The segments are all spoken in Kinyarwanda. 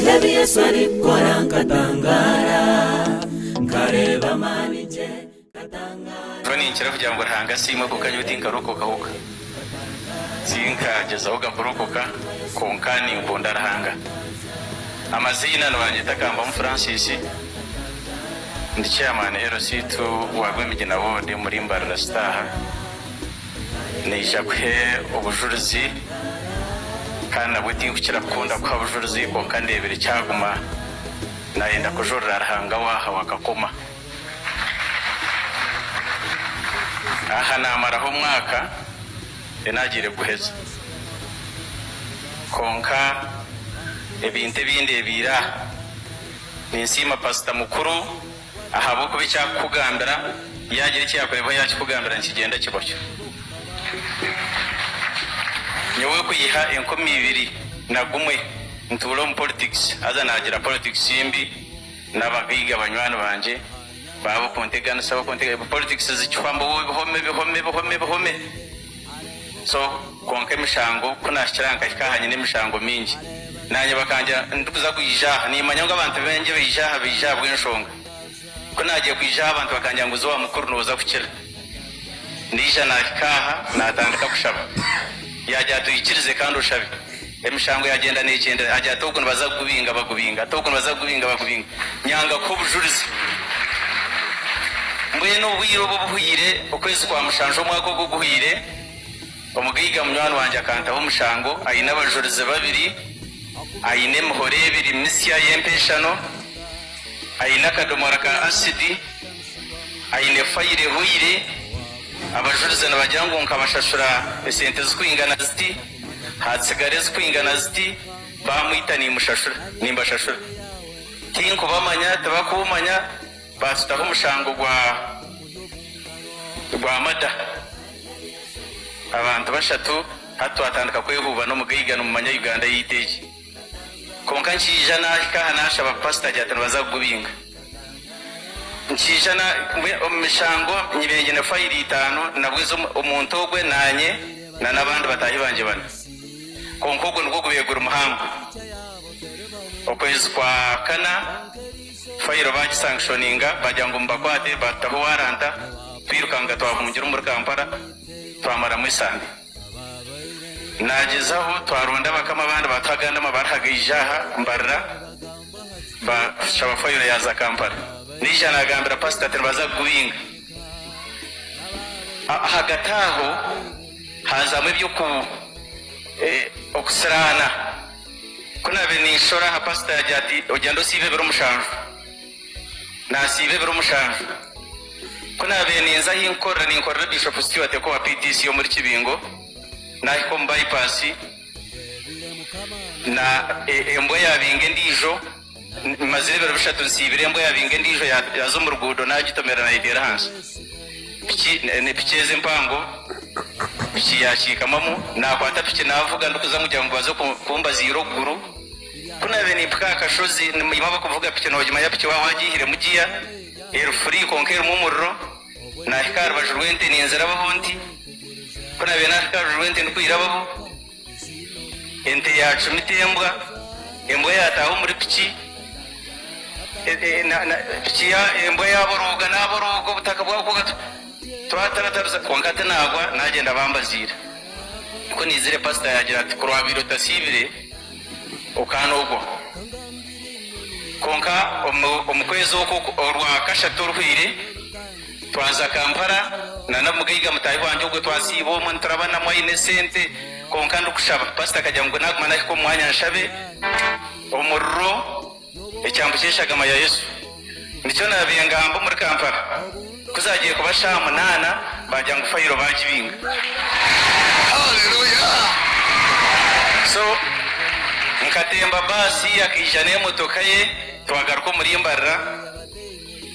hebi yesari kora nkatangara nkareba manije katangara Toni nchira kugira ngo ntanga sima kukanyuti nkarokoka huka Zinka gezaho gakurokoka konkani nkunda rahanga Amazina nabanyita Kamba mu Francis ndi chairman RC2 wagwemigina wode muri Mbarara Star Nijakwe ubujurizi kana bwiti kukira kunda kwa bujurizi konkandebere cyaguma naenda kujurira rahanga waha wakakoma aha namaraho umwaka enagire guheza konka ebinte binde bira ninsima pastor mukuru ahabo kubica kugambira yagira cyakoreba yakugambira nkigenda kibocyo nyowe kuyiha enkomi 2 nagumwe ntulo mu politics aza nagira politics simbi nabagiga banywano banje babo kontegana sabo kontega politics zichwambo bihome so konke mishango kuna kiranka kikahanye nemishango mingi nanye bakanja ndukuza kuyija ni manyanga abantu benje bija bw'enshonga kuna agiye kuyija abantu bakanja nguzo wa mukuru noza kukira ndija nakikaha natandika kushaba yajya tuyikirize kandi ushabe emishango yagenda n'ikende ajya tokun bazagubinga bagubinga nyanga ko bujurize mbweno wiro bubuhire ukwezi kwa mushanjo mwako guguhire omugiga munywano wanje akantaho mushango ayina abajurize babiri ayine muhore biri misya yempeshano ayina kadomora ka acid ayine fayire huire abajurize nabajango nkabashashura esente zkwingana ziti hatsigare zkwingana ziti bamwita ni mushashura nimbashashura tinko bamanya tabakumanya basitaho mushango gwa mada abantu bashatu hatu atandika kwehuba no mugiga no mumanya Uganda yiteje konka nchijana kahana shaba pastor jatano bazagubinga nchijana mishango nyibenge na fayiri 5 nabwizo umuntu ogwe nanye na nabandi batahi banje bana konkogo nugo kubegura umuhango okwezi kwa kana fayiro baji sanctioninga bajango mbakwate bataho waranta twirukanga twahungira muri Kampala twamara mwisande nagezaho twaronda bakama abandi bataganda mabarhaga ijaha Mbarara ba shaba fayiro yaza Kampala nisha nagambira pastor terbaza guwinga hagataho hazamwe byo ku okusrana kuna benishora ha pastor yajati ojando sibe bero mushanju nasibe bero mushanju kuna beninza hinkora Bishop Stewart ko wa PTC yo muri Kibingo nahiko bypass na embo yabinge ndijo mazire bero bishatu nsibire embo yabinge ndijo yazo mu rugudo nagitomera na idera hansi ne picheze mpango pichi yakikamamu nakwata pichi navuga ndukuza mujya ngo bazo kumba ziro guru kuna beni paka shozi nimaba kuvuga pichi no jima ya pichi wawagihire mugiya free konker mumurro na hikar bajurwente ni nzira bahonti kuna bena hikar bajurwente ndukuyirababo ente ya chumitembwa embo yataho muri pichi pichi ya embo yaboroga naborogo butaka bwako gato twataratarza kwankata nagwa nagenda bambazira ko nizire pastor yagira ati kurwabiro tasibire ukanogo konka omukwezo ko orwa kashatu ruhire twaza Kampala na namugiga mutayi wanje ubwo twasibo mu ntarabana mu inesente konka ndukushaba pastor kajya ngo nagumana ko mwanya nshabe omurro ecyambu cyeshagama ya Yesu nicyo nabiyengambo muri Kampala kuzagiye kubasha 8 bajya ngo fayiro bajibinga haleluya so nkatemba basi yakijane motoka ye twagaruko muri Mbarara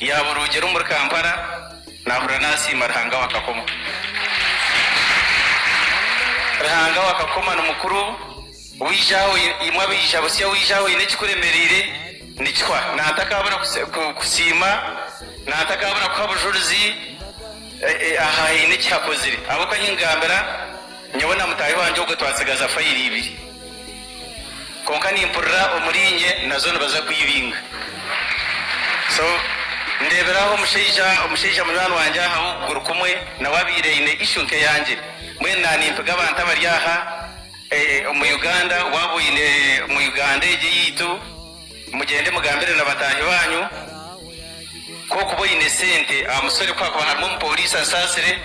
ya burugero muri Kampala nahura nasi marhanga wakakoma rahanga wakakoma n'umukuru wijaho imwe bijabo siya wijaho ine kikuremerire nikwa natakabura kusima natakabura kwabujurizi aha ine cyakozire abo kanyingambira nyabona mutayi wanje ubwo twasigaza fayiri 2 konka nimpurra omurinye nazo baza kuyibinga so ndeberaho umusheija munani wanje aho gurukumwe nawabireyine ishunke yanje mwena nimpiga abantu bari aha mu Uganda waboyine mu Uganda yitu mugende mugambire nabatahi banyu ko kuboyine sente amusore kwa harimo police asasire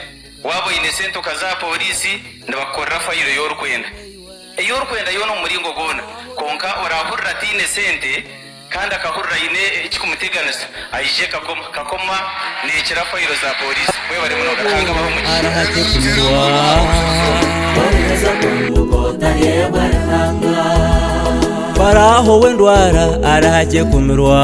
waboyine sente ukaza police ndabakora fayiro y'urukwenda yo no muringo gona konka orahurira tine sente kandi akahurira ine ikikumuteganisa ayije kakoma nekira fayiro za police we bari muno gatanga baho mu Paraho wendwara arahaje kumirwa